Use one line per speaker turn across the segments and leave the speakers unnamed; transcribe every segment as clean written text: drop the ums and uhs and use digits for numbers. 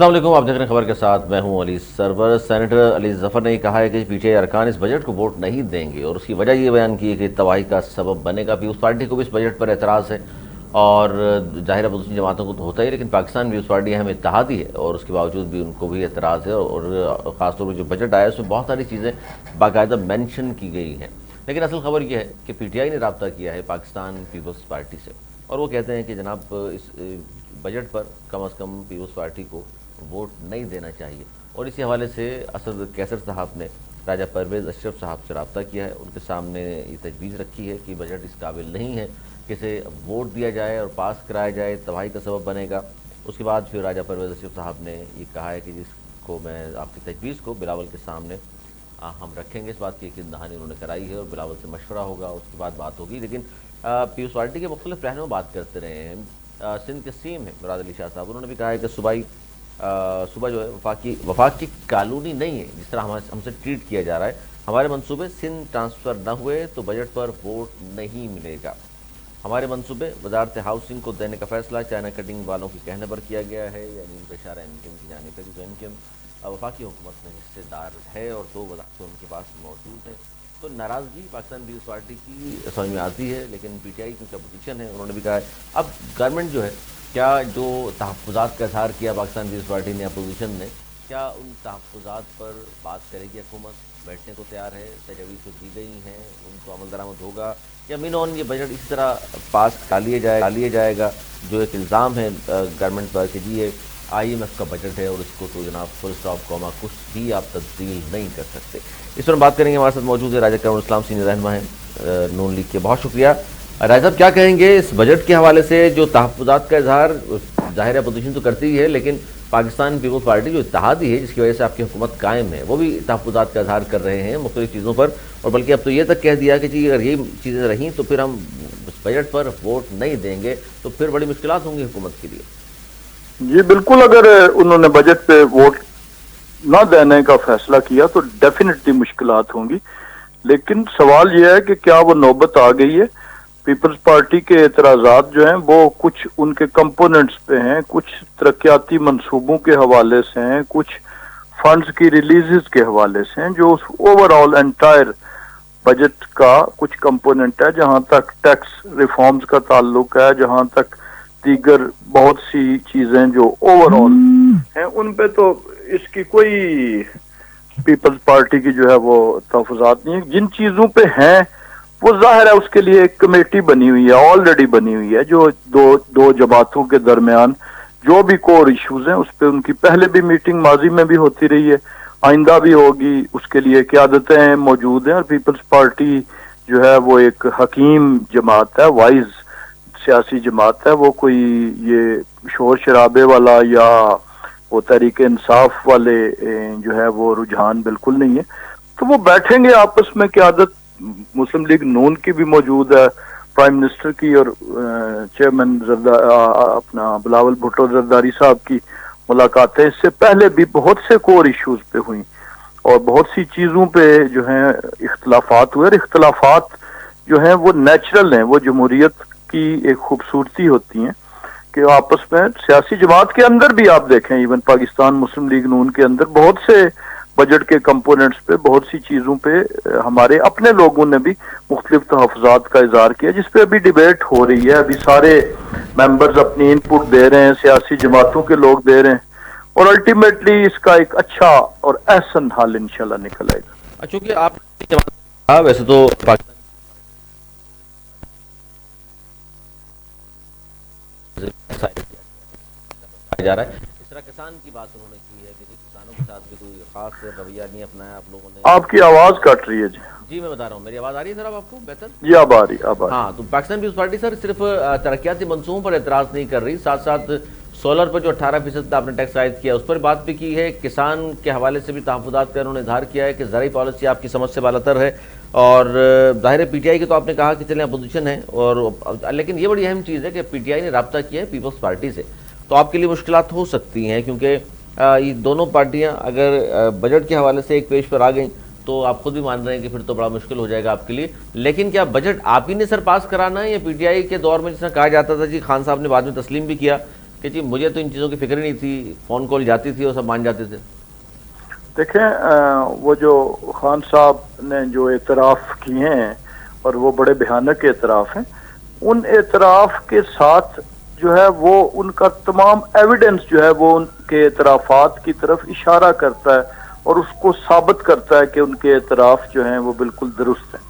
السلام علیکم، آپ دیکھ رہے ہیں خبر کے ساتھ، میں ہوں علی سرور۔ سینیٹر علی ظفر نے کہا ہے کہ پی ٹی آئی ارکان اس بجٹ کو ووٹ نہیں دیں گے، اور اس کی وجہ یہ بیان کی ہے کہ تباہی کا سبب بنے گا۔ پیپلز پارٹی کو بھی اس بجٹ پر اعتراض ہے، اور ظاہر اپوزیشن جماعتوں کو تو ہوتا ہی ہے، لیکن پاکستان پیپلز پارٹی اہم اتحادی ہے، اور اس کے باوجود بھی ان کو بھی اعتراض ہے، اور خاص طور پر جو بجٹ آیا ہے اس میں بہت ساری چیزیں باقاعدہ مینشن کی گئی ہیں۔ لیکن اصل خبر یہ ہے کہ پی ٹی آئی نے رابطہ کیا ہے پاکستان پیپلز پارٹی سے، اور وہ کہتے ہیں کہ جناب اس بجٹ پر کم از کم پیپلز پارٹی کو ووٹ نہیں دینا چاہیے۔ اور اسی حوالے سے اسد کیسر صاحب نے راجہ پرویز اشرف صاحب سے رابطہ کیا ہے، ان کے سامنے یہ تجویز رکھی ہے کہ بجٹ اس قابل نہیں ہے کہ اسے ووٹ دیا جائے اور پاس کرایا جائے، تباہی کا سبب بنے گا۔ اس کے بعد پھر راجہ پرویز اشرف صاحب نے یہ کہا ہے کہ جس کو میں آپ کی تجویز کو بلاول کے سامنے ہم رکھیں گے، اس بات کی یقین دہانی انہوں نے کرائی ہے، اور بلاول سے مشورہ ہوگا، اس کے بعد بات ہوگی۔ لیکن پیپلز پارٹی کے مختلف رہنما بات کرتے رہے ہیں۔ سندھ کے سی ایم ہیں مراد علی شاہ صاحب، انہوں نے بھی کہا ہے کہ صوبہ جو ہے وفاق کی کالونی نہیں ہے، جس طرح ہم سے ٹریٹ کیا جا رہا ہے۔ ہمارے منصوبے سندھ ٹرانسفر نہ ہوئے تو بجٹ پر ووٹ نہیں ملے گا۔ ہمارے منصوبے وزارت ہاؤسنگ کو دینے کا فیصلہ چائنا کٹنگ والوں کے کہنے پر کیا گیا ہے، یعنی ان کا اشارہ ایم کیو ایم کی جانب ہے، کیونکہ ایم کیو ایم وفاقی حکومت میں حصے دار ہے اور 2 وزارتیں ان کے پاس موجود ہیں۔ تو ناراضگی پاکستان پیپلز پارٹی کی سمجھ میں آتی ہے، لیکن پی ٹی آئی کیونکہ اپوزیشن ہے، انہوں نے بھی کہا ہے اب گورنمنٹ جو ہے، کیا جو تحفظات کا اظہار کیا پاکستان پیپلز پارٹی نے، اپوزیشن نے، کیا ان تحفظات پر بات کرے گی حکومت؟ بیٹھنے کو تیار ہے؟ تجاویز جو دی گئی ہیں ان کو عمل درآمد ہوگا، یا مین یہ بجٹ اس طرح پاس کر لیے جائے گا؟ جو ایک الزام ہے گورنمنٹ پر کہ جی یہ آئی ایم ایف کا بجٹ ہے اور اس کو تو جناب فل اسٹاپ کوما کچھ بھی آپ تبدیل نہیں کر سکتے۔ اس پر بات کریں گے، ہمارے ساتھ موجود ہے راجہ کرم الاسلام، سینئر رہنما ہیں نون لیگ کے۔ بہت شکریہ راجہ صاحب، کیا کہیں گے اس بجٹ کے حوالے سے؟ جو تحفظات کا اظہار ظاہر اپوزیشن تو کرتی ہی ہے، لیکن پاکستان پیپلز پارٹی جو اتحادی ہے جس کی وجہ سے آپ کی حکومت قائم ہے، وہ بھی تحفظات کا اظہار کر رہے ہیں مختلف چیزوں پر، اور بلکہ اب تو یہ تک کہہ دیا کہ جی اگر یہ چیزیں رہیں تو پھر ہم اس بجٹ پر ووٹ نہیں دیں گے، تو پھر بڑی مشکلات ہوں گی حکومت کے لیے۔
جی بالکل، اگر انہوں نے بجٹ پہ ووٹ نہ دینے کا فیصلہ کیا تو ڈیفینیٹلی مشکلات ہوں گی، لیکن سوال یہ ہے کہ کیا وہ نوبت آ گئی ہے؟ پیپلز پارٹی کے اعتراضات جو ہیں وہ کچھ ان کے کمپوننٹس پہ ہیں، کچھ ترقیاتی منصوبوں کے حوالے سے ہیں، کچھ فنڈز کی ریلیزز کے حوالے سے ہیں، جو اوور آل انٹائر بجٹ کا کچھ کمپوننٹ ہے، جہاں تک ٹیکس ریفارمز کا تعلق ہے، جہاں تک دیگر بہت سی چیزیں جو اوور آل ہیں، ان پہ تو اس کی کوئی پیپلز پارٹی کی جو ہے وہ تحفظات نہیں ہے۔ جن چیزوں پہ ہیں وہ ظاہر ہے اس کے لیے ایک کمیٹی بنی ہوئی ہے، آلریڈی بنی ہوئی ہے، جو دو جماعتوں کے درمیان جو بھی کور ایشوز ہیں اس پہ ان کی پہلے بھی میٹنگ ماضی میں بھی ہوتی رہی ہے، آئندہ بھی ہوگی، اس کے لیے قیادتیں موجود ہیں، اور پیپلز پارٹی جو ہے وہ ایک حکیم جماعت ہے، وائز سیاسی جماعت ہے، وہ کوئی یہ شور شرابے والا یا وہ تحریک انصاف والے جو ہے وہ رجحان بالکل نہیں ہے۔ تو وہ بیٹھیں گے آپس میں، قیادت مسلم لیگ نون کی بھی موجود ہے، پرائم منسٹر کی اور چیئرمین اپنا بلاول بھٹو زرداری صاحب کی ملاقاتیں اس سے پہلے بھی بہت سے کور ایشوز پہ ہوئیں، اور بہت سی چیزوں پہ جو ہیں اختلافات ہوئے، اور اختلافات جو ہیں وہ نیچرل ہیں، وہ جمہوریت کی ایک خوبصورتی ہوتی ہیں کہ آپس میں سیاسی جماعت کے اندر بھی آپ دیکھیں، ایون پاکستان مسلم لیگ نون کے اندر بہت سے بجٹ کے کمپوننٹس پہ، بہت سی چیزوں پہ ہمارے اپنے لوگوں نے بھی مختلف تحفظات کا اظہار کیا، جس پہ ابھی ڈیبیٹ ہو رہی ہے، ابھی سارے ممبرز اپنی ان پٹ دے رہے ہیں، سیاسی جماعتوں کے لوگ دے رہے ہیں، اور الٹیمیٹلی اس کا ایک اچھا اور احسن حل انشاءاللہ نکل آئے گا۔
چونکہ آپ ویسے تو پاکستان جا رہا ہے، اس طرح کسان کی بات انہوں نے کی ہے کہ کسانوں کے ساتھ بھی کوئی خاص رویہ نہیں اپنایا آپ لوگوں نے۔
آپ کی آواز کٹ رہی ہے جی۔
جی میں بتا رہا ہوں، میری آواز آ رہی ہے سر اب آپ کو بہتر؟
جی اب آ رہی۔
ہاں، تو پاکستان پیپلز پارٹی سر صرف ترقیاتی منصوبوں پر اعتراض نہیں کر رہی، ساتھ ساتھ سولر پر جو 18% آپ نے ٹیکس عائد کیا اس پر بات بھی کی ہے، کسان کے حوالے سے بھی تحفظات کا انہوں نے اظہار کیا ہے کہ زرعی پالیسی آپ کی سمجھ سے بالاتر ہے، اور ظاہر پی ٹی آئی کی تو آپ نے کہا کہ چلیں اپوزیشن ہے، اور لیکن یہ بڑی اہم چیز ہے کہ پی ٹی آئی نے رابطہ کیا ہے پیپلز پارٹی سے، تو آپ کے لیے مشکلات ہو سکتی ہیں، کیونکہ یہ دونوں پارٹیاں اگر بجٹ کے حوالے سے ایک پیج پر آ گئیں تو آپ خود بھی مان رہے ہیں کہ پھر تو بڑا مشکل ہو جائے گا آپ کے لیے۔ لیکن کیا بجٹ آپ ہی نے سر پاس کرانا ہے، یا پی ٹی آئی کے دور میں جس طرح کہا جاتا تھا، جی خان صاحب نے بعد میں تسلیم بھی کیا کہ جی مجھے تو ان چیزوں کی فکر ہی نہیں تھی، فون کال جاتی تھی اور سب مان جاتے تھے؟
دیکھیں وہ جو خان صاحب نے جو اعتراف کیے ہیں اور وہ بڑے بھیانک اعتراف ہیں، ان اعتراف کے ساتھ جو ہے وہ ان کا تمام ایویڈنس جو ہے وہ ان کے اعترافات کی طرف اشارہ کرتا ہے اور اس کو ثابت کرتا ہے کہ ان کے اعتراف جو ہیں وہ بالکل درست ہیں.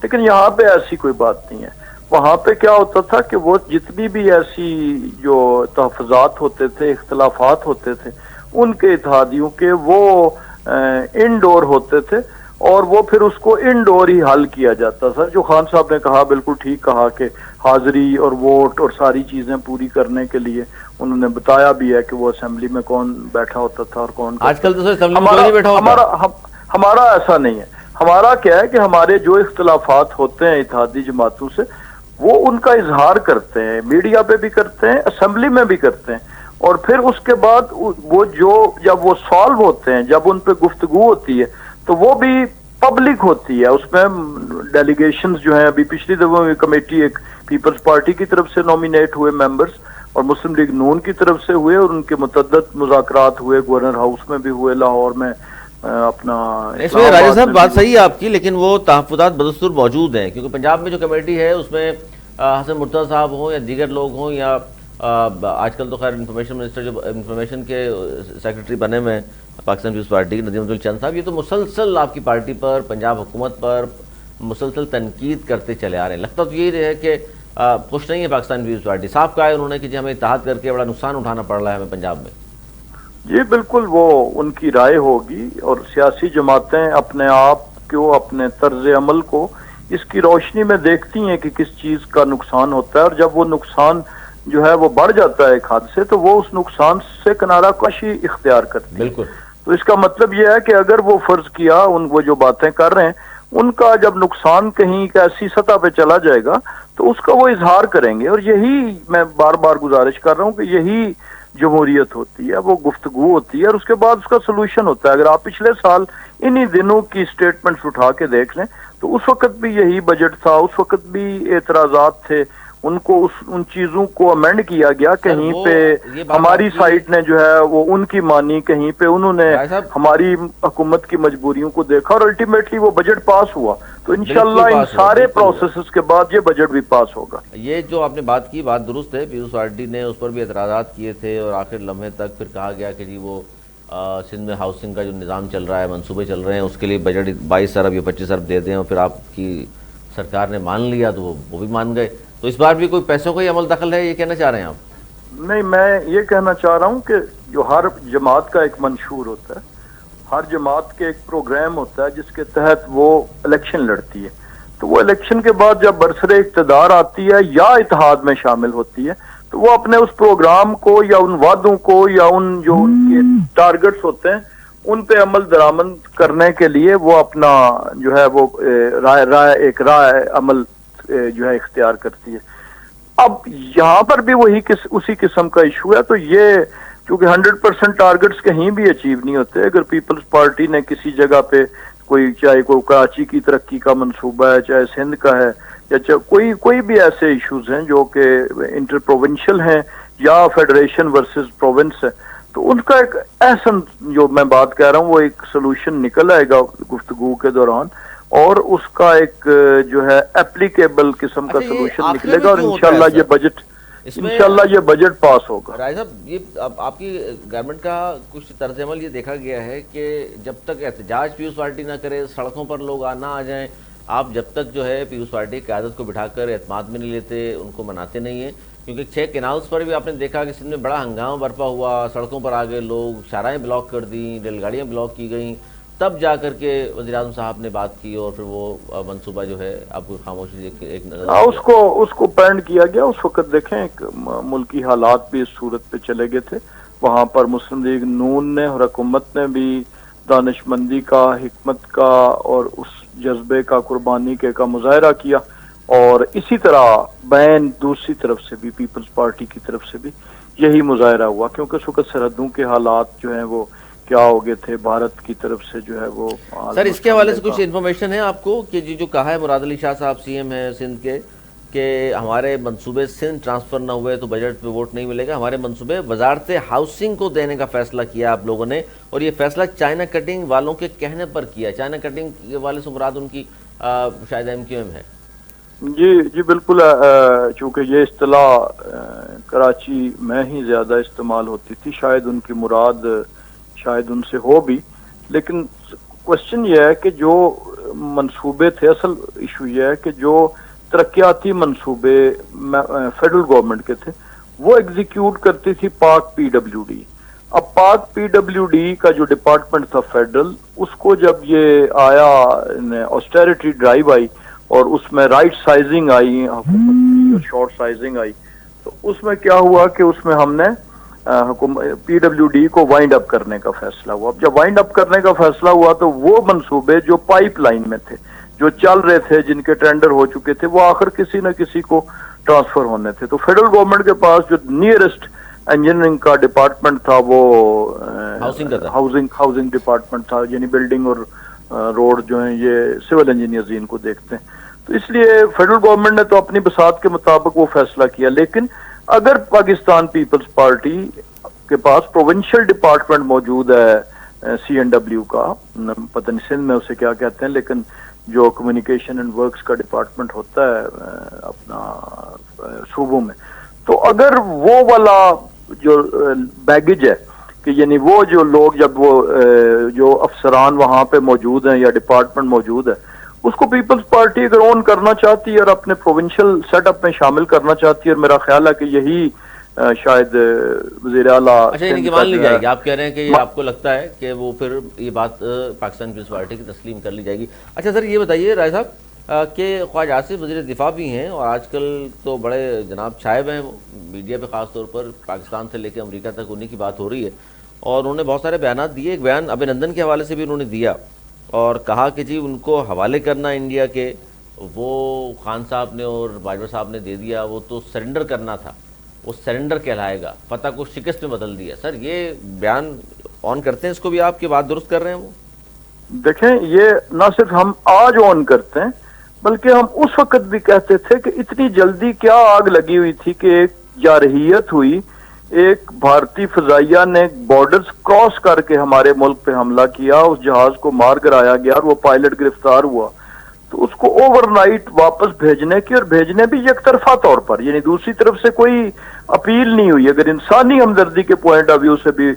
لیکن یہاں پہ ایسی کوئی بات نہیں ہے. وہاں پہ کیا ہوتا تھا کہ وہ جتنی بھی ایسی جو تحفظات ہوتے تھے، اختلافات ہوتے تھے، ان کے اتحادیوں کے وہ انڈور ہوتے تھے اور وہ پھر اس کو انڈور ہی حل کیا جاتا تھا. جو خان صاحب نے کہا بالکل ٹھیک کہا کہ حاضری اور ووٹ اور ساری چیزیں پوری کرنے کے لیے انہوں نے بتایا بھی ہے کہ وہ اسمبلی میں کون بیٹھا ہوتا تھا اور کون.
آج کل تو اسمبلی میں کوئی نہیں بیٹھا ہوتا.
ہمارا ایسا نہیں ہے. ہمارا کیا ہے کہ ہمارے جو اختلافات ہوتے ہیں اتحادی جماعتوں سے وہ ان کا اظہار کرتے ہیں، میڈیا پہ بھی کرتے ہیں، اسمبلی میں بھی کرتے ہیں، اور پھر اس کے بعد وہ جو جب وہ سالو ہوتے ہیں، جب ان پہ گفتگو ہوتی ہے تو وہ بھی پبلک ہوتی ہے. اس میں ڈیلیگیشنز جو ہیں، ابھی پچھلی دفعہ کمیٹی ایک پیپلز پارٹی کی طرف سے نومینیٹ ہوئے ممبرز اور مسلم لیگ نون کی طرف سے ہوئے، اور ان کے متعدد مذاکرات ہوئے، گورنر ہاؤس میں بھی ہوئے، لاہور میں اپنا.
اس میں راجہ صاحب بات صحیح ہے آپ کی، لیکن وہ تحفظات بدستور موجود ہیں، کیونکہ پنجاب میں جو کمیٹی ہے اس میں حسن مرتضیٰ صاحب ہوں یا دیگر لوگ ہوں، یا آج کل تو خیر انفارمیشن منسٹر جو انفارمیشن کے سیکرٹری بنے ہوئے ہیں پاکستان پیپلز پارٹی کے، ندیم الچند صاحب، یہ تو مسلسل آپ کی پارٹی پر، پنجاب حکومت پر مسلسل تنقید کرتے چلے آ رہے ہیں. لگتا تو یہی ہے کہ خوش نہیں ہے پاکستان پیپلز پارٹی. صاف کہا ہے انہوں نے کہ جی ہمیں اتحاد کر کے بڑا نقصان اٹھانا پڑ رہا ہے ہمیں پنجاب میں.
جی بالکل، وہ ان کی رائے ہوگی، اور سیاسی جماعتیں اپنے آپ کو، اپنے طرز عمل کو اس کی روشنی میں دیکھتی ہیں کہ کس چیز کا نقصان ہوتا ہے، اور جب وہ نقصان جو ہے وہ بڑھ جاتا ہے ایک حد سے تو وہ اس نقصان سے کنارہ کشی اختیار کرتی ہے.
بالکل.
تو اس کا مطلب یہ ہے کہ اگر وہ فرض کیا وہ جو باتیں کر رہے ہیں ان کا جب نقصان کہیں ایسی سطح پہ چلا جائے گا تو اس کا وہ اظہار کریں گے. اور یہی میں بار بار گزارش کر رہا ہوں کہ یہی جمہوریت ہوتی ہے، وہ گفتگو ہوتی ہے اور اس کے بعد اس کا سلوشن ہوتا ہے. اگر آپ پچھلے سال انہی دنوں کی سٹیٹمنٹس اٹھا کے دیکھ لیں تو اس وقت بھی یہی بجٹ تھا، اس وقت بھی اعتراضات تھے، ان کو ان چیزوں کو امینڈ کیا گیا. کہیں پہ ہماری سائٹ نے جو ہے وہ ان کی مانی، کہیں پہ انہوں نے ہماری حکومت کی مجبوریوں کو دیکھا، اور الٹیمیٹلی وہ بجٹ پاس ہوا. تو انشاءاللہ ان سارے پروسیسز کے بعد یہ بجٹ بھی پاس ہوگا.
یہ جو آپ نے بات کی بات درست ہے. پیپلز پارٹی نے اس پر بھی اعتراضات کیے تھے اور آخر لمحے تک پھر کہا گیا کہ جی وہ سندھ میں ہاؤسنگ کا جو نظام چل رہا ہے، منصوبے چل رہے ہیں، اس کے لیے بجٹ 22 ارب یا 25 ارب دے دیں، اور پھر آپ کی سرکار نے مان لیا تو وہ بھی مان گئے. تو اس بار بھی کوئی پیسوں کا ہی عمل دخل ہے، یہ کہنا چاہ رہے ہیں آپ؟
نہیں، میں یہ کہنا چاہ رہا ہوں کہ جو ہر جماعت کا ایک منشور ہوتا ہے، ہر جماعت کے ایک پروگرام ہوتا ہے جس کے تحت وہ الیکشن لڑتی ہے. تو وہ الیکشن کے بعد جب برسر اقتدار آتی ہے یا اتحاد میں شامل ہوتی ہے تو وہ اپنے اس پروگرام کو یا ان وعدوں کو یا ان جو ان کے ٹارگٹس ہوتے ہیں ان پہ عمل درآمد کرنے کے لیے وہ اپنا جو ہے وہ رائے عمل جو ہے اختیار کرتی ہے. اب یہاں پر بھی اسی قسم کا ایشو ہے. تو یہ کیونکہ 100% ٹارگٹس کہیں بھی اچیو نہیں ہوتے. اگر پیپلز پارٹی نے کسی جگہ پہ چاہے کوئی کراچی کی ترقی کا منصوبہ ہے، چاہے سندھ کا ہے، یا کوئی بھی ایسے ایشوز ہیں جو کہ انٹر پروونشل ہیں یا فیڈریشن ورسز پروونس ہے، تو ان کا ایک احسن جو میں بات کہہ رہا ہوں وہ ایک سلوشن نکل آئے گا گفتگو کے دوران، اور اس کا ایک جو ہے اپلیکیبل قسم کا سلوشن نکلے گا، اور انشاءاللہ یہ بجٹ پاس ہوگا.
راجہ صاحب، یہ آپ کی گورنمنٹ کا کچھ طرز عمل یہ دیکھا گیا ہے کہ جب تک احتجاج پیپلز پارٹی نہ کرے، سڑکوں پر لوگ نہ آ جائیں، آپ جب تک جو ہے پیپلز پارٹی کی قیادت کو بٹھا کر اعتماد میں نہیں لیتے، ان کو مناتے نہیں ہیں. کیونکہ 6 کینالز پر بھی آپ نے دیکھا کہ سندھ میں بڑا ہنگامہ برپا ہوا، سڑکوں پر آ گئے لوگ، شاہراہیں بلاک کر دیں، ریل گاڑیاں بلاک کی گئیں، تب جا کر کے وزیر اعظم صاحب نے بات کی اور پھر وہ منصوبہ جو ہے آپ کو خاموشی ایک
اس کو پینڈ کیا گیا. اس وقت دیکھیں ایک ملکی حالات بھی اس صورت پہ چلے گئے تھے. وہاں پر مسلم لیگ نون نے اور حکومت نے بھی دانش مندی کا، حکمت کا اور اس جذبے کا، قربانی کا مظاہرہ کیا، اور اسی طرح بین دوسری طرف سے بھی پیپلز پارٹی کی طرف سے بھی یہی مظاہرہ ہوا. کیونکہ اس وقت سرحدوں کے حالات جو ہیں وہ کیا ہو گئے تھے، بھارت کی طرف سے جو ہے وہ.
سر اس کے حوالے سے کچھ انفارمیشن ہے آپ کو کہ جو کہا ہے مراد علی شاہ صاحب سی ایم ہے سندھ کے کہ ہمارے منصوبے سندھ ٹرانسفر نہ ہوئے تو بجٹ پہ ووٹ نہیں ملے گا، ہمارے منصوبے وزارت ہاؤسنگ کو دینے کا فیصلہ کیا آپ لوگوں نے، اور یہ فیصلہ چائنا کٹنگ والوں کے کہنے پر کیا. چائنا کٹنگ والے سے مراد ان کی شاید MQM ہے.
جی بالکل. چونکہ یہ اصطلاح کراچی میں ہی زیادہ استعمال ہوتی تھی، شاید ان کی مراد شاید ان سے ہو بھی، لیکن کوشچن یہ ہے کہ جو منصوبے تھے، اصل ایشو یہ ہے کہ جو ترقیاتی منصوبے فیڈرل گورنمنٹ کے تھے وہ ایگزیکیوٹ کرتی تھی پاک PWD. اب پاک PWD کا جو ڈپارٹمنٹ تھا فیڈرل، اس کو جب یہ آیا آسٹیریٹی ڈرائیو آئی اور اس میں رائٹ سائزنگ آئی حکومت کی اور شارٹ سائزنگ آئی، تو اس میں کیا ہوا کہ اس میں ہم نے PWD کو وائنڈ اپ کرنے کا فیصلہ ہوا. اب جب وائنڈ اپ کرنے کا فیصلہ ہوا تو وہ منصوبے جو پائپ لائن میں تھے، جو چل رہے تھے، جن کے ٹینڈر ہو چکے تھے، وہ آخر کسی نہ کسی کو ٹرانسفر ہونے تھے. تو فیڈرل گورنمنٹ کے پاس جو نیئرسٹ انجینئرنگ کا ڈپارٹمنٹ تھا وہ ہاؤسنگ ڈپارٹمنٹ تھا، یعنی بلڈنگ اور روڈ جو ہیں یہ سول انجینئرز ان کو دیکھتے ہیں. تو اس لیے فیڈرل گورنمنٹ نے تو اپنی بساط کے مطابق وہ فیصلہ کیا. لیکن اگر پاکستان پیپلز پارٹی کے پاس پروونشل ڈپارٹمنٹ موجود ہے CNW کا، پتہ نہیں سندھ میں اسے کیا کہتے ہیں، لیکن جو کمیونیکیشن اینڈ ورکس کا ڈپارٹمنٹ ہوتا ہے اپنا صوبوں میں، تو اگر وہ والا جو بیگیج ہے کہ یعنی وہ جو لوگ جب وہ جو افسران وہاں پہ موجود ہیں یا ڈپارٹمنٹ موجود ہے، اس کو پیپلز پارٹی اگر اون کرنا چاہتی ہے اور اپنے پروونشل سیٹ اپ میں شامل کرنا چاہتی ہے، اور میرا خیال ہے کہ یہی شاید وزیر اعلیٰ
اچھا یعنی کہ مان لی جائے گی. آپ کہہ رہے ہیں کہ یہ آپ کو لگتا ہے کہ وہ پھر یہ بات پاکستان پیپلز پارٹی کی تسلیم کر لی جائے گی. اچھا سر یہ بتائیے رائے صاحب کہ خواجہ آصف وزیر دفاع بھی ہیں اور آج کل تو بڑے جناب چھائے ہوئے ہیں وہ میڈیا پہ، خاص طور پر پاکستان سے لے کے امریکہ تک انہیں کی بات ہو رہی ہے، اور انہوں نے بہت سارے بیانات دیے. ایک بیان ابھینندن کے حوالے سے بھی انہوں نے دیا اور کہا کہ جی ان کو حوالے کرنا انڈیا کے، وہ خان صاحب نے اور باجوہ صاحب نے دے دیا، وہ تو سرنڈر کرنا تھا، وہ سرنڈر کہلائے گا، فتح کو شکست میں بدل دیا. سر یہ بیان آن کرتے ہیں اس کو بھی، آپ کی بات درست کر رہے ہیں وہ؟
دیکھیں یہ نہ صرف ہم آج آن کرتے ہیں بلکہ ہم اس وقت بھی کہتے تھے کہ اتنی جلدی کیا آگ لگی ہوئی تھی کہ ایک جارحیت ہوئی، ایک بھارتی فضائیہ نے بارڈرز کراس کر کے ہمارے ملک پہ حملہ کیا، اس جہاز کو مار گرایا گیا اور وہ پائلٹ گرفتار ہوا. تو اس کو اوور نائٹ واپس بھیجنے کی، اور بھیجنے بھی یک طرفہ طور پر، یعنی دوسری طرف سے کوئی اپیل نہیں ہوئی. اگر انسانی ہمدردی کے پوائنٹ آف ویو سے بھی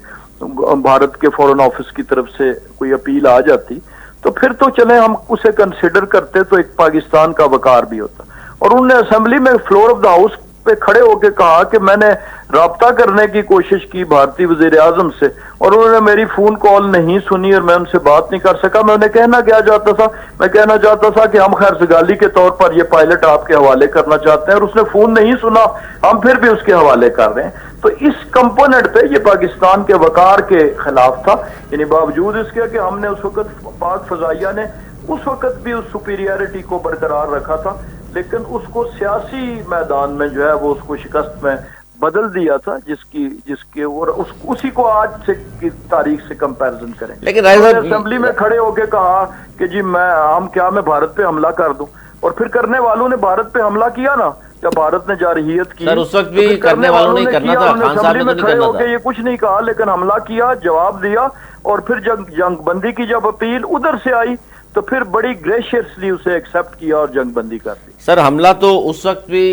بھارت کے فورن آفس کی طرف سے کوئی اپیل آ جاتی تو پھر تو چلیں ہم اسے کنسیڈر کرتے، تو ایک پاکستان کا وقار بھی ہوتا. اور انہوں نے اسمبلی میں فلور آف دا ہاؤس پہ کھڑے ہو کے کہا کہ میں نے رابطہ کرنے کی کوشش کی بھارتی وزیر اعظم سے اور انہوں نے میری فون کال نہیں سنی اور میں ان سے بات نہیں کر سکا. میں انہیں کہنا کیا چاہتا تھا، میں کہنا چاہتا تھا کہ ہم خیر سگالی کے طور پر یہ پائلٹ آپ کے حوالے کرنا چاہتے ہیں، اور اس نے فون نہیں سنا، ہم پھر بھی اس کے حوالے کر رہے ہیں. تو اس کمپوننٹ پہ یہ پاکستان کے وقار کے خلاف تھا، یعنی باوجود اس کے کہ ہم نے اس وقت پاک فضائیہ نے اس وقت بھی اس سپیریئرٹی کو برقرار رکھا تھا، لیکن اس کو سیاسی میدان میں جو ہے وہ اس کو شکست میں بدل دیا تھا، جس کے اور اسی کو آج سے کی تاریخ سے کمپیرزن کریں.
لیکن
اسمبلی میں کھڑے ہو کے کہا کہ جی میں بھارت پہ حملہ کر دوں، اور پھر کرنے والوں نے بھارت پہ حملہ کیا نا، جب بھارت نے جارحیت کی.
سر اس وقت بھی کرنے والوں نے کرنا تھا، خان صاحب نے تو نہیں کرنا تھا.
یہ کچھ نہیں کہا لیکن حملہ کیا، جواب دیا، اور پھر جنگ بندی کی جب اپیل ادھر سے آئی تو پھر بڑی گریشیسلی اسے ایکسپٹ کیا اور جنگ بندی کر دی.
سر حملہ تو اس وقت بھی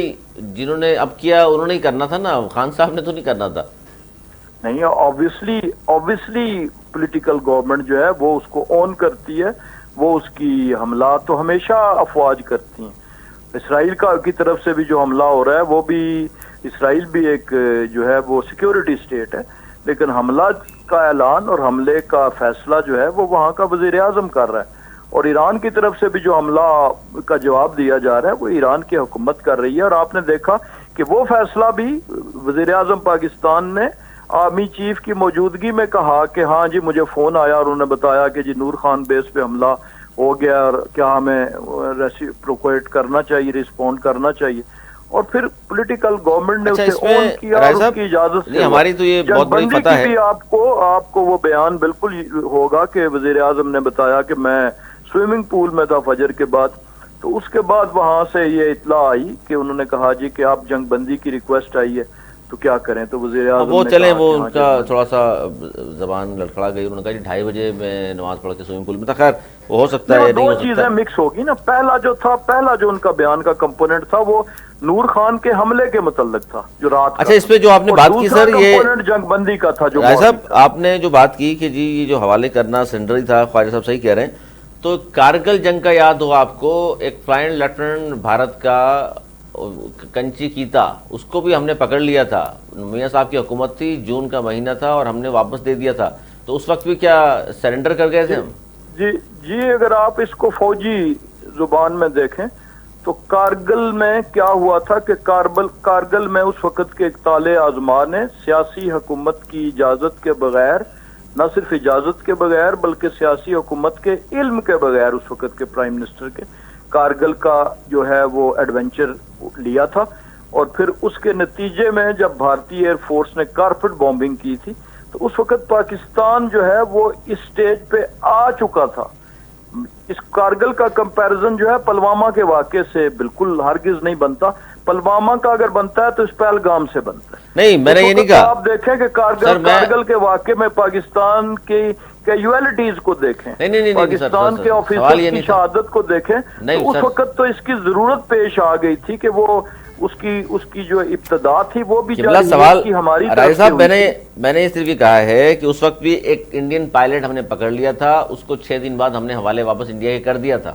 جنہوں نے اب کیا انہوں نے ہی کرنا تھا نا، خان صاحب نے تو نہیں کرنا تھا.
نہیں، obviously پولیٹیکل گورنمنٹ جو ہے وہ اس کو اون کرتی ہے، وہ اس کی حملات تو ہمیشہ افواج کرتی ہیں. اسرائیل کی طرف سے بھی جو حملہ ہو رہا ہے وہ بھی، اسرائیل بھی ایک جو ہے وہ سیکیورٹی سٹیٹ ہے، لیکن حملہ کا اعلان اور حملے کا فیصلہ جو ہے وہ وہاں کا وزیر اعظم کر رہا ہے. اور ایران کی طرف سے بھی جو حملہ کا جواب دیا جا رہا ہے وہ ایران کی حکومت کر رہی ہے. اور آپ نے دیکھا کہ وہ فیصلہ بھی وزیر اعظم پاکستان نے آرمی چیف کی موجودگی میں کہا کہ ہاں جی مجھے فون آیا اور انہوں نے بتایا کہ جی نور خان بیس پہ حملہ ہو گیا اور کیا ہمیں ریسیپروکیٹ کرنا چاہیے، رسپونڈ کرنا چاہیے. اور پھر پولیٹیکل گورنمنٹ نے اسے اون کیا اور اس کی اجازت سے
ہماری تو یہ بہت بڑی فتح ہے.
آپ کو وہ بیان بالکل ہوگا کہ وزیر اعظم نے بتایا کہ میں سوئمنگ پول میں تھا فجر کے بعد، تو اس کے بعد وہاں سے یہ اطلاع آئی کہ انہوں نے کہا جی کہ آپ جنگ بندی کی ریکویسٹ آئی ہے تو کیا کریں. تو وزیر اعظم
وہ
نے
چلیں
کہا
وہ
کہ
ان
ہاں
کا تھوڑا سا زبان لڑکھڑا گئی, انہوں نے کہا جی 2:30 بجے میں نماز پڑھ کے سوئمنگ پول میں تھا. خیر وہ ہو سکتا ہے,
وہ
نہیں
دو
ہو سکتا.
چیزیں مکس ہوگی نا. پہلا جو ان کا بیان کا کمپوننٹ تھا وہ نور خان کے حملے کے متعلق تھا جو رات کا
اچھا, اس
تھا,
پہ جو آپ نے
اور
بات کی
دوسرا
سر, یہ
کمپوننٹ جنگ بندی کا تھا جو
رائے صاحب
مارننگ تھا.
آپ نے جو بات کی کہ جی یہ جو حوالے کرنا سینڈر ہی تھا, خواجہ صاحب صحیح کہہ رہے ہیں. تو کارگل جنگ کا یاد ہو آپ کو, ایک فلائنگ لیفٹیننٹ بھارت کا کنچی کیتا, اس کو بھی ہم نے پکڑ لیا تھا. میاں صاحب کی حکومت تھی, جون کا مہینہ تھا اور ہم نے واپس دے دیا تھا. تو اس وقت بھی کیا سرنڈر کر گئے تھے ہم؟
جی اگر آپ اس کو فوجی زبان میں دیکھیں تو کارگل میں کیا ہوا تھا کہ کارگل میں اس وقت کے اقتال اعظماء نے سیاسی حکومت کی اجازت کے بغیر, نہ صرف اجازت کے بغیر بلکہ سیاسی حکومت کے علم کے بغیر اس وقت کے پرائم منسٹر کے, کارگل کا جو ہے وہ ایڈونچر لیا تھا. اور پھر اس کے نتیجے میں جب بھارتی ایئر فورس نے کارپٹ بامبنگ کی تھی تو اس وقت پاکستان جو ہے وہ اس سٹیج پہ آ چکا تھا. اس کارگل کا کمپیریزن جو ہے پلوامہ کے واقعے سے بالکل ہرگز نہیں بنتا. پلوامہ کا اگر بنتا ہے تو اس پہلگام سے بنتا ہے.
نہیں, میں نے یہ نہیں کہا.
آپ دیکھیں کہ کارگل کے واقعے میں پاکستان کی کیجویلٹیز کو دیکھیں, پاکستان کے آفیسر کی شہادت کو دیکھیں, تو اس وقت تو اس کی ضرورت پیش آ گئی تھی کہ وہ اس کی جو ابتدا تھی وہ بھی
سوال
کی ہماری
رائے صاحب, میں نے صرف یہ کہا ہے کہ اس وقت بھی ایک انڈین پائلٹ ہم نے پکڑ لیا تھا, اس کو 6 دن بعد ہم نے حوالے واپس انڈیا کے کر دیا تھا.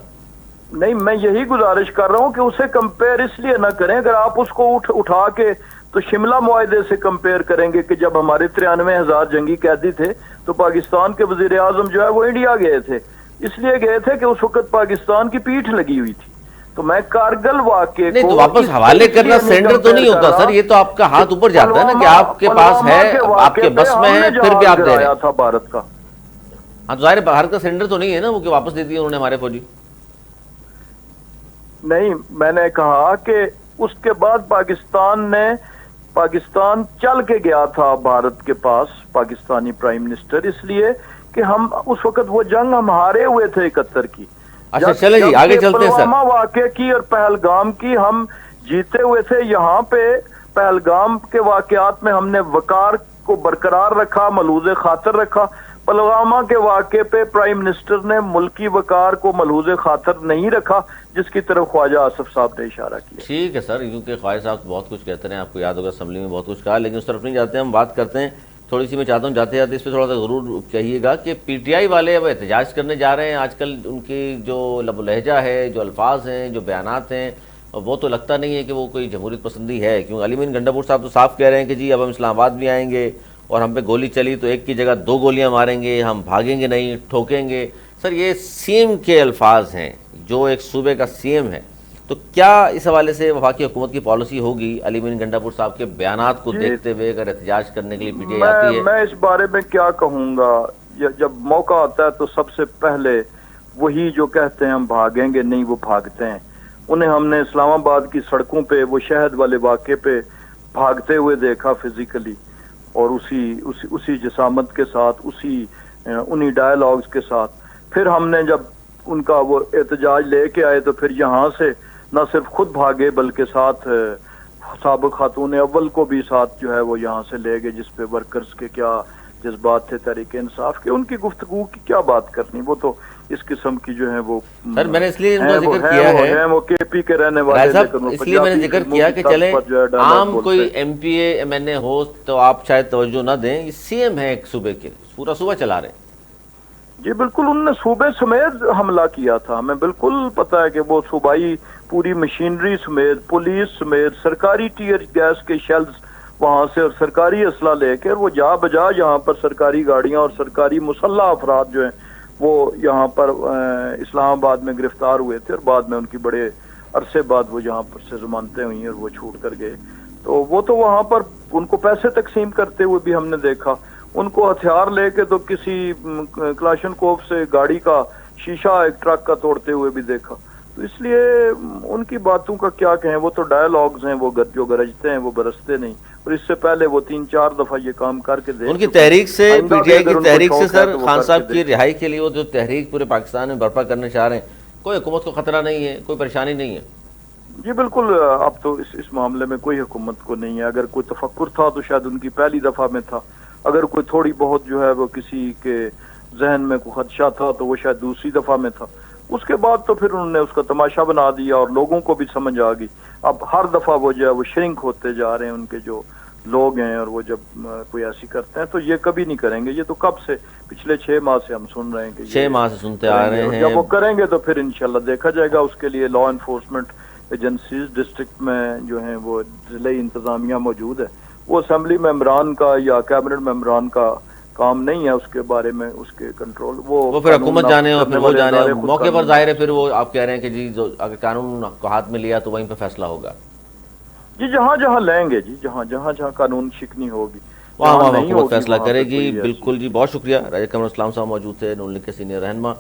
نہیں, میں یہی گزارش کر رہا ہوں کہ اسے کمپیئر اس لیے نہ کریں. اگر آپ اس کو اٹھا کے تو شملہ معاہدے سے کمپیئر کریں گے کہ جب ہمارے 93,000 جنگی قیدی تھے تو پاکستان کے وزیر اعظم جو ہے وہ انڈیا گئے تھے, اس لیے گئے تھے کہ اس وقت پاکستان کی پیٹھ لگی ہوئی تھی. تو میں کارگل واقعے
نہیں, تو واپس حوالے کرنا سینڈر تو نہیں ہوتا سر, یہ تو آپ کا ہاتھ اوپر جاتا ہے نا کہ آپ کے پاس ہے, آپ کے بس میں ہے, پھر بھی آپ دے رہے ہیں.
تھا بھارت کا,
ہاں ظاہر بھارت کا سینڈر تو نہیں ہے نا وہ کہ واپس دے دیے انہوں نے ہمارے فوجی.
نہیں, میں نے کہا کہ اس کے بعد پاکستان چل کے گیا تھا بھارت کے پاس, پاکستانی پرائم منسٹر, اس لیے کہ ہم اس وقت وہ جنگ ہم ہارے ہوئے تھے 71 کی.
اچھا چلیں جی آگے چلتے ہیں سر.
پلوامہ واقعے کی اور پہلگام کی ہم جیتے ہوئے تھے. یہاں پہ پہلگام کے واقعات میں ہم نے وقار کو برقرار رکھا, ملحوظ خاطر رکھا. پلوامہ کے واقعے پہ پرائم منسٹر نے ملکی وقار کو ملحوظ خاطر نہیں رکھا, جس کی طرف خواجہ آصف صاحب نے اشارہ کیا.
ٹھیک ہے سر, کیونکہ خواجہ صاحب بہت کچھ کہتے ہیں, آپ کو یاد ہوگا اسمبلی میں بہت کچھ کہا, لیکن اس طرف نہیں جاتے ہیں. ہم بات کرتے ہیں تھوڑی سی, میں چاہتا ہوں جاتے جاتے اس پہ تھوڑا سا ضرور کہیے گا کہ پی ٹی آئی والے اب احتجاج کرنے جا رہے ہیں. آج کل ان کی جو لب و لہجہ ہے, جو الفاظ ہیں, جو بیانات ہیں, وہ تو لگتا نہیں ہے کہ وہ کوئی جمہوریت پسندی ہے. کیوں علی مین گنڈا پور صاحب تو صاف کہہ رہے ہیں کہ جی اب ہم اسلام آباد بھی آئیں گے اور ہم پہ گولی چلی تو ایک کی جگہ 2 گولیاں ماریں گے, ہم بھاگیں گے نہیں, ٹھوکیں گے. سر یہ سی ایم کے الفاظ ہیں, جو ایک صوبے کا سی ایم ہے, تو کیا اس حوالے سے وفاقی حکومت کی پالیسی ہوگی علی مین گنڈا پور صاحب کے بیانات کو دیکھتے ہوئے اگر احتجاج کرنے کے لیے پی ٹی آئی آتی ہے؟
میں اس بارے میں کیا کہوں گا, جب موقع آتا ہے تو سب سے پہلے وہی جو کہتے ہیں ہم بھاگیں گے نہیں وہ بھاگتے ہیں. انہیں ہم نے اسلام آباد کی سڑکوں پہ وہ شہد والے واقعے پہ بھاگتے ہوئے دیکھا فزیکلی, اور اسی جسامت کے ساتھ, انہی ڈائیلاگز کے ساتھ. پھر ہم نے جب ان کا وہ احتجاج لے کے آئے تو پھر یہاں سے نہ صرف خود بھاگے بلکہ ساتھ سابق خاتون اول کو بھی ساتھ جو ہے وہ یہاں سے لے گئے, جس پہ ورکرز کے کیا جذبات تھے تحریک انصاف کے. ان کی گفتگو کی کیا بات کرنی, وہ تو اس قسم کی جو ہے وہ
سر میں نے اس لیے ان کا ذکر کیا ہے,
وہ کے پی کے رہنے والے,
اس لیے میں نے ذکر کیا کہ چلیں عام کوئی M P A M N A ہو تو آپ شاید توجہ نہ دیں, یہ سی ایم ہے ایک صوبے کے, پورا صوبہ چلا رہے ہیں.
جی بالکل, انہوں نے صوبے سمیت حملہ کیا تھا. ہمیں بالکل پتا ہے کہ وہ صوبائی پوری مشینری سمیت, پولیس سمیت, سرکاری ٹیئر گیس کے شیلز وہاں سے اور سرکاری اسلحہ لے کر وہ جا بجا یہاں پر سرکاری گاڑیاں اور سرکاری مسلح افراد جو ہیں وہ یہاں پر اسلام آباد میں گرفتار ہوئے تھے, اور بعد میں ان کی بڑے عرصے بعد وہ یہاں پر سے ضمانتیں ہوئیں اور وہ چھوٹ کر گئے. تو وہ تو وہاں پر ان کو پیسے تقسیم کرتے ہوئے بھی ہم نے دیکھا, ان کو ہتھیار لے کے تو کسی کلاشن کوف سے گاڑی کا شیشہ ایک ٹرک کا توڑتے ہوئے بھی دیکھا. تو اس لیے ان کی باتوں کا کیا کہیں, وہ تو ڈائیلاگز ہیں, وہ جو گرجتے ہیں وہ برستے نہیں. اور اس سے پہلے وہ 3-4 دفعہ یہ کام کر کے
ان کی تحریک سے, پی ٹی آئی کی تحریک سے سر خان صاحب کی رہائی کے لیے وہ جو تحریک پورے پاکستان میں برپا کرنا چاہ رہے ہیں, کوئی حکومت کو خطرہ نہیں ہے, کوئی پریشانی نہیں ہے.
جی بالکل, اب تو اس معاملے میں کوئی حکومت کو نہیں ہے. اگر کوئی تفکر تھا تو شاید ان کی پہلی دفعہ میں تھا, اگر کوئی تھوڑی بہت جو ہے وہ کسی کے ذہن میں کوئی خدشہ تھا تو وہ شاید دوسری دفعہ میں تھا. اس کے بعد تو پھر انہوں نے اس کا تماشا بنا دیا اور لوگوں کو بھی سمجھ آ گئی. اب ہر دفعہ وہ جو ہے وہ شرنک ہوتے جا رہے ہیں ان کے جو لوگ ہیں, اور وہ جب کوئی ایسی کرتے ہیں تو یہ کبھی نہیں کریں گے. یہ تو کب سے, پچھلے 6 ماہ سے ہم سن رہے ہیں کہ
6 ماہ سے سنتے آ رہے ہیں.
جب وہ کریں گے تو پھر انشاءاللہ دیکھا جائے گا. اس کے لیے لا انفورسمنٹ ایجنسیز ڈسٹرکٹ میں جو ہیں وہ ضلعی انتظامیہ موجود ہے. وہ اسمبلی ممبران کا یا کیبنٹ ممبران کا کام نہیں ہے اس کے بارے میں, اس کے کنٹرول
وہ پھر حکومت جانے اور پھر وہ جانے. موقع پر ظاہر ہے پھر وہ آپ کہہ رہے ہیں کہ جی جو اگر قانون کو ہاتھ میں لیا تو وہیں پہ فیصلہ ہوگا.
جی جہاں جہاں لیں گے, جی جہاں قانون شکنی ہوگی
وہاں حکومت فیصلہ کرے گی. بالکل جی, بہت شکریہ. راجہ قمر اسلام صاحب موجود تھے, نون لیگ کے سینئر رہنما.